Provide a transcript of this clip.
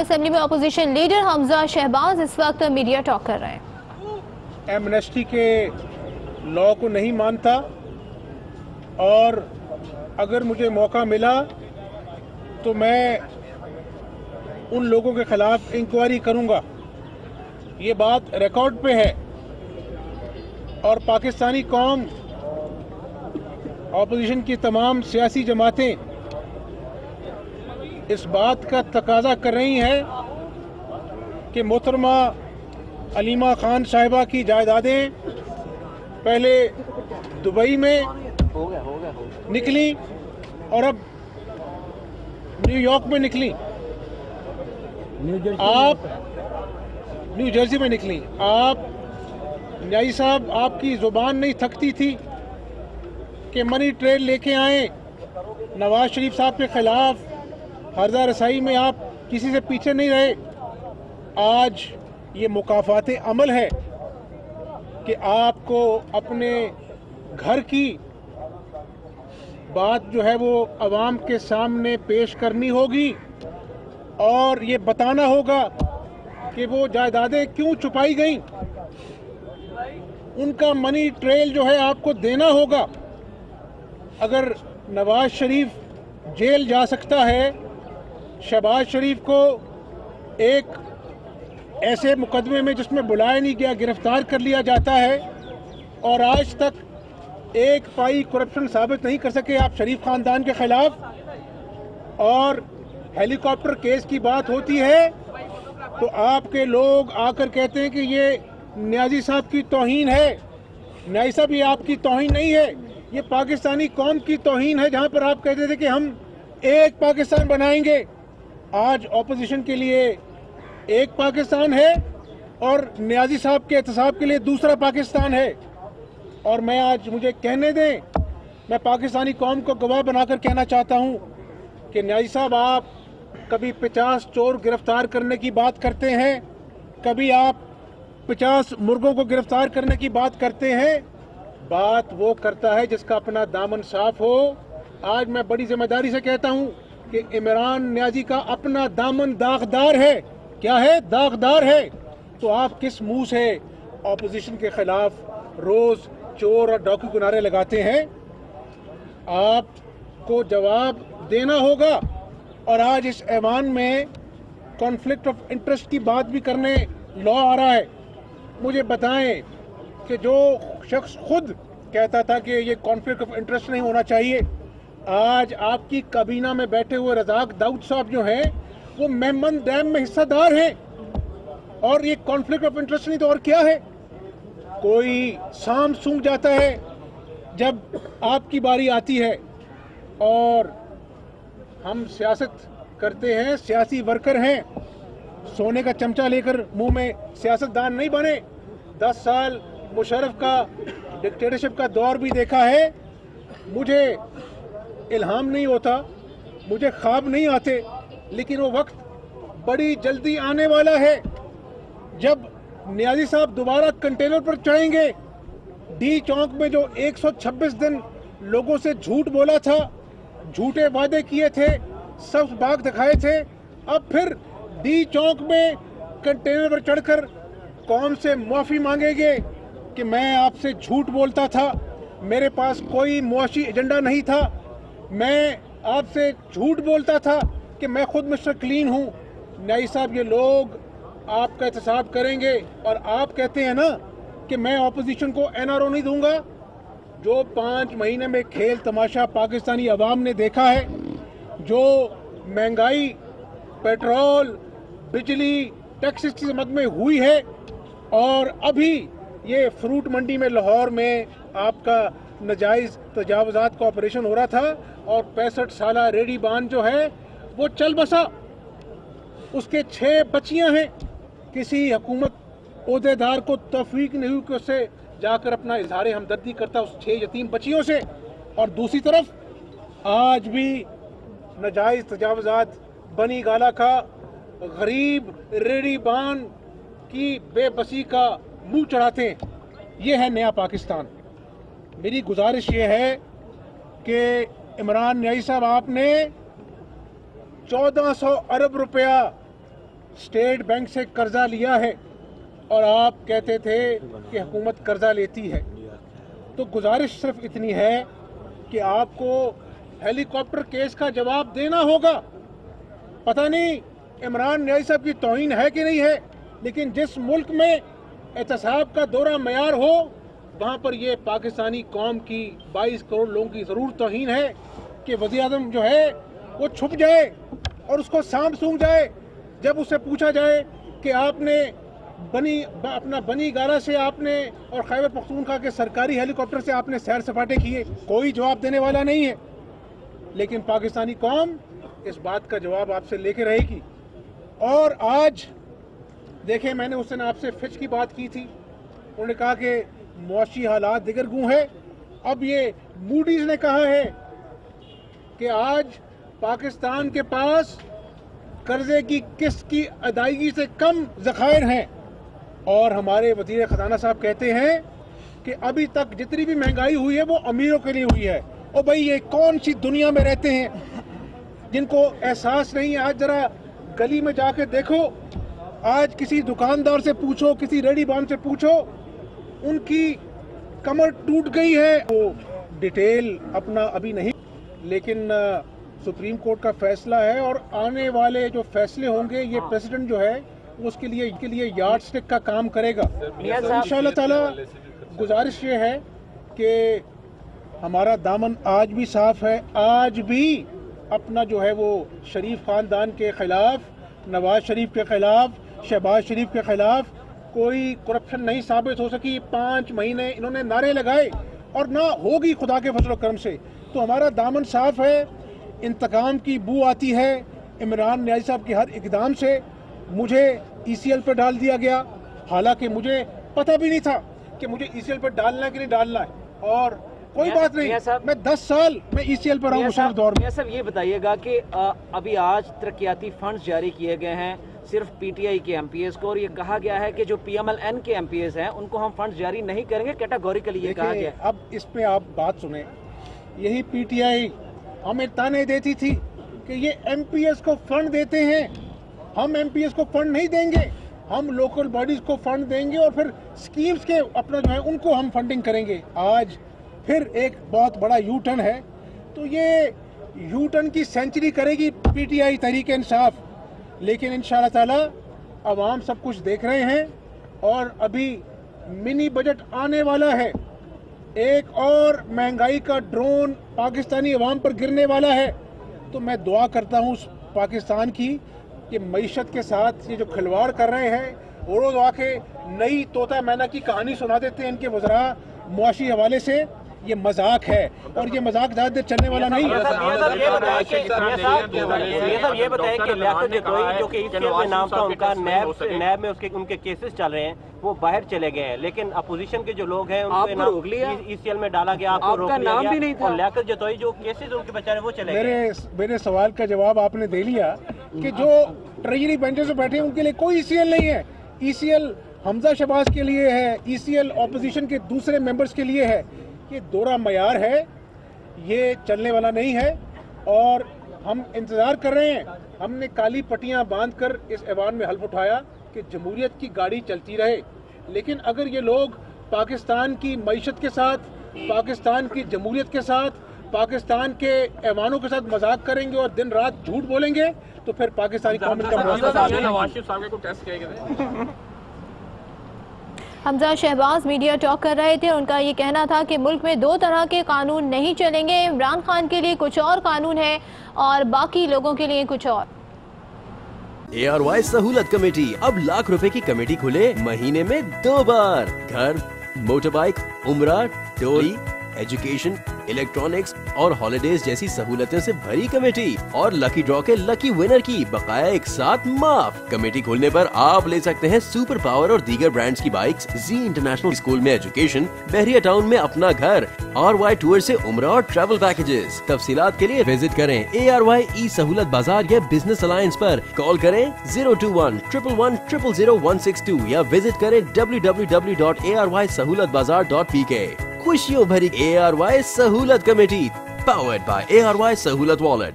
Assembly में opposition leader Hamza Shahbaz इस वक्त मीडिया टॉक कर रहे हैं। एमनेस्टी के लॉ को नहीं मानता और अगर मुझे मौका मिला तो मैं उन लोगों के खिलाफ इंक्वायरी करूंगा। ये बात रिकॉर्ड पे है और पाकिस्तानी कौम, ऑपोजिशन की तमाम सियासी जमातें इस बात का तकाजा कर रही हैं कि मोहतरमा अलीमा खान साहिबा की जायदादें पहले दुबई में निकली और अब न्यूयॉर्क में निकली, आप न्यू जर्सी में निकली। आप न्यायी साहब, आपकी जुबान नहीं थकती थी कि मनी ट्रेल लेके आए नवाज शरीफ साहब के खिलाफ, हर्जा रसाई में आप किसी से पीछे नहीं रहे। आज ये मुकाफाते अमल है कि आपको अपने घर की बात जो है वो अवाम के सामने पेश करनी होगी और ये बताना होगा कि वो जायदादें क्यों छुपाई गई। उनका मनी ट्रेल जो है आपको देना होगा। अगर नवाज शरीफ जेल जा सकता है, शहबाज शरीफ को एक ऐसे मुकदमे में जिसमें बुलाया नहीं गया गिरफ्तार कर लिया जाता है और आज तक एक पाई करप्शन साबित नहीं कर सके आप शरीफ खानदान के खिलाफ, और हेलीकॉप्टर केस की बात होती है तो आपके लोग आकर कहते हैं कि ये न्याजी साहब की तौहीन है। न्याजी साहब, ये आपकी तौहीन नहीं है, ये पाकिस्तानी कौम की तौहीन है, जहां पर आप कहते थे कि हम एक पाकिस्तान बनाएंगे। आज ऑपोजिशन के लिए एक पाकिस्तान है और न्याजी साहब के एहतसाब के लिए दूसरा पाकिस्तान है। और मैं आज, मुझे कहने दें, मैं पाकिस्तानी कौम को गवाह बनाकर कहना चाहता हूं कि न्याजी साहब, आप कभी 50 चोर गिरफ्तार करने की बात करते हैं, कभी आप 50 मुर्गों को गिरफ्तार करने की बात करते हैं। बात वो करता है जिसका अपना दामन साफ हो। आज मैं बड़ी जिम्मेदारी से कहता हूं कि इमरान न्याजी का अपना दामन दागदार है। क्या है? दागदार है। तो आप किस मुंह से ऑपोजिशन के खिलाफ रोज चोर और डाकू के नारे लगाते हैं? आपको जवाब देना होगा। और आज इस ऐवान में कॉन्फ्लिक्ट ऑफ इंटरेस्ट की बात भी करने लॉ आ रहा है। मुझे बताएं कि जो शख्स खुद कहता था कि ये कॉन्फ्लिक्ट ऑफ इंटरेस्ट नहीं होना चाहिए, आज आपकी काबीना में बैठे हुए रज़ाक दाऊद साहब जो हैं वो मेमन डैम में हिस्सेदार हैं। और ये कॉन्फ्लिक्ट ऑफ इंटरेस्ट नहीं तो और क्या है? कोई शाम सूंघ जाता है जब आपकी बारी आती है। और हम सियासत करते हैं, सियासी वर्कर हैं, सोने का चमचा लेकर मुंह में सियासतदान नहीं बने। 10 साल मुशर्रफ का डिक्टेटरशिप का दौर भी देखा है। मुझे इल्हाम नहीं होता, मुझे ख्वाब नहीं आते, लेकिन वो वक्त बड़ी जल्दी आने वाला है जब न्याजी साहब दोबारा कंटेनर पर चढ़ेंगे। डी चौक में जो 126 दिन लोगों से झूठ बोला था, झूठे वादे किए थे, सब बाग दिखाए थे, अब फिर डी चौक में कंटेनर पर चढ़कर कौम से माफी मांगेंगे कि मैं आपसे झूठ बोलता था, मेरे पास कोई मुआशी एजेंडा नहीं था, मैं आपसे झूठ बोलता था कि मैं खुद मिस्टर क्लीन हूँ। न्यायी साहब, ये लोग आपका एहतसाब करेंगे। और आप कहते हैं ना कि मैं ऑपोजिशन को एनआरओ नहीं दूंगा। जो 5 महीने में खेल तमाशा पाकिस्तानी अवाम ने देखा है, जो महंगाई, पेट्रोल, बिजली, टैक्सेस की मद में हुई है, और अभी ये फ्रूट मंडी में लाहौर में आपका नाजायज़ तजावुज़ात का ऑपरेशन हो रहा था और 65 साला रेडी बान जो है वो चल बसा। उसके 6 बच्चियां हैं। किसी हुकूमत ओहदेदार को तौफीक नहीं हुई कि उससे जाकर अपना इजहार हमदर्दी करता उस 6 यतीम बच्चियों से। और दूसरी तरफ आज भी नाजायज़ तजावुज़ात बनी गाला का गरीब रेडी बान की बेबसी का मुंह चढ़ाते हैं। ये है नया पाकिस्तान। मेरी गुजारिश ये है कि इमरान न्याई साहब, आपने 1400 अरब रुपया स्टेट बैंक से कर्जा लिया है और आप कहते थे कि हुकूमत कर्जा लेती है। तो गुजारिश सिर्फ इतनी है कि आपको हेलीकॉप्टर केस का जवाब देना होगा। पता नहीं इमरान न्याजी साहब की तौहीन है कि नहीं है, लेकिन जिस मुल्क में एहतसाब का दौरा मयार हो वहाँ पर ये पाकिस्तानी कौम की 22 करोड़ लोगों की ज़रूर तौहीन है कि वज़ीर-ए-आज़म जो है वो छुप जाए और उसको सांप सूंघ जाए जब उससे पूछा जाए कि आपने बनी गारा से आपने और खैबर पख्तूनख्वा के सरकारी हेलीकॉप्टर से आपने सैर सपाटे किए। कोई जवाब देने वाला नहीं है, लेकिन पाकिस्तानी कौम इस बात का जवाब आपसे लेके रहेगी। और आज देखें, मैंने उस दिन आपसे फिच की बात की थी, उन्होंने कहा कि मुआशी हालात दिगरगू है। अब ये मूडीज ने कहा है कि आज पाकिस्तान के पास कर्जे की किस्त की अदायगी से कम ज़खायर हैं, और हमारे वज़ीर ख़जाना साहब कहते हैं कि अभी तक जितनी भी महंगाई हुई है वो अमीरों के लिए हुई है। और भाई ये कौन सी दुनिया में रहते हैं जिनको एहसास नहीं है। आज ज़रा गली में जाके देखो, आज किसी दुकानदार से पूछो, किसी रेडी बान से पूछो, उनकी कमर टूट गई है। वो डिटेल अपना अभी नहीं, लेकिन सुप्रीम कोर्ट का फैसला है और आने वाले जो फैसले होंगे ये प्रेसिडेंट जो है उसके लिए यार्ड स्टिक का काम करेगा। इंशाअल्लाह ताला गुजारिश ये है कि हमारा दामन आज भी साफ है। आज भी अपना जो है वो शरीफ खानदान के खिलाफ, नवाज शरीफ के खिलाफ, शहबाज शरीफ के खिलाफ कोई करप्शन नहीं साबित हो सकी। 5 महीने इन्होंने नारे लगाए और ना होगी खुदा के फजल करम से। तो हमारा दामन साफ है। इंतकाम की बू आती है इमरान न्याजी साहब के हर इकदाम से। मुझे ECL पर डाल दिया गया, हालांकि मुझे पता भी नहीं था कि मुझे ECL पर डालना है कि नहीं डालना है। और कोई बात नहीं, मैं 10 साल में ECL पर हूँ मुशर्रफ दौर में। सब ये बताइएगा कि अभी आज तरक्याती फंड्स जारी किए गए हैं सिर्फ PTI के MPs को, और ये कहा गया है कि जो PMLN के MPs हैं उनको हम फंड्स जारी नहीं करेंगे, कैटेगोरिकली ये कहा गया। अब इस पे आप बात सुने, यही PTI हमें ताने देती थी कि ये MPs को फंड देते हैं, हम MPs को फंड नहीं देंगे, हम लोकल बॉडीज को फंड देंगे और फिर स्कीम्स के अपना जो है उनको हम फंडिंग करेंगे। आज फिर एक बहुत बड़ा यू टर्न है, तो ये यू टर्न की सेंचुरी करेगी PTI तहरीक इंसाफ। लेकिन इंशाअल्लाह ताला अवाम सब कुछ देख रहे हैं और अभी मिनी बजट आने वाला है। एक और महंगाई का ड्रोन पाकिस्तानी अवाम पर गिरने वाला है। तो मैं दुआ करता हूँ पाकिस्तान की कि मईशत के साथ ये जो खिलवाड़ कर रहे हैं, और रोज आके नई तोता मैना की कहानी सुना देते हैं इनके वज़रा मुआशी हवाले से, ये मजाक है और ये मजाक ज़्यादा देर चलने वाला नहीं है। ये बताएं कि लियाकत जतोई जो कि ECL में नाम था उनका, नैब में उनके केसेस चल रहे हैं, वो बाहर चले गए हैं, लेकिन अपोजिशन के जो लोग हैं उनको नाम ECL में डाला गया, आपको रोक लिया गया, और लियाकत जतोई जो केसेस उनके बेचारे वो चले गए। मेरे सवाल का जवाब आपने दे लिया कि जो ट्रेजरी बेंचेस पे बैठे हैं उनके लिए कोई ECL नहीं है। ECL हमजा शहबाज के लिए है, ECL ऑपोजिशन के दूसरे मेंबर्स के लिए है। ये दौरा मयार है, ये चलने वाला नहीं है और हम इंतज़ार कर रहे हैं। हमने काली पट्टियां बांधकर इस ऐवान में हल्फ उठाया कि जमहूरियत की गाड़ी चलती रहे, लेकिन अगर ये लोग पाकिस्तान की मईशत के साथ, पाकिस्तान की जमहूरियत के साथ, पाकिस्तान के ऐवानों के साथ मजाक करेंगे और दिन रात झूठ बोलेंगे तो फिर पाकिस्तानी कौम का हमजा शहबाज मीडिया टॉक कर रहे थे। उनका ये कहना था कि मुल्क में 2 तरह के कानून नहीं चलेंगे, इमरान खान के लिए कुछ और कानून है और बाकी लोगों के लिए कुछ और। ARY सहूलत कमेटी, अब लाख रुपए की कमेटी खुले महीने में 2 बार। घर, मोटर बाइक, उम्रा, टोली, एजुकेशन, इलेक्ट्रॉनिक्स और हॉलिडेज जैसी सहूलतें से भरी कमेटी, और लकी ड्रॉ के लकी विनर की बकाया एक साथ माफ। कमेटी खोलने पर आप ले सकते हैं सुपर पावर और दीगर ब्रांड्स की बाइक्स, जी इंटरनेशनल स्कूल में एजुकेशन, बहरिया टाउन में अपना घर, RY टूर से उम्रा और ट्रैवल पैकेजेस। तफसीलात के लिए विजिट करें ARY ई सहूलत बाजार या बिजनेस अलायंस पर। कॉल करें 021-111-000-162 या विजिट करें www.arysahoolatbazaar.pk। खुशियों भरी ARY सहूलत कमेटी, पावर्ड बाय ARY सहूलत वॉलेट।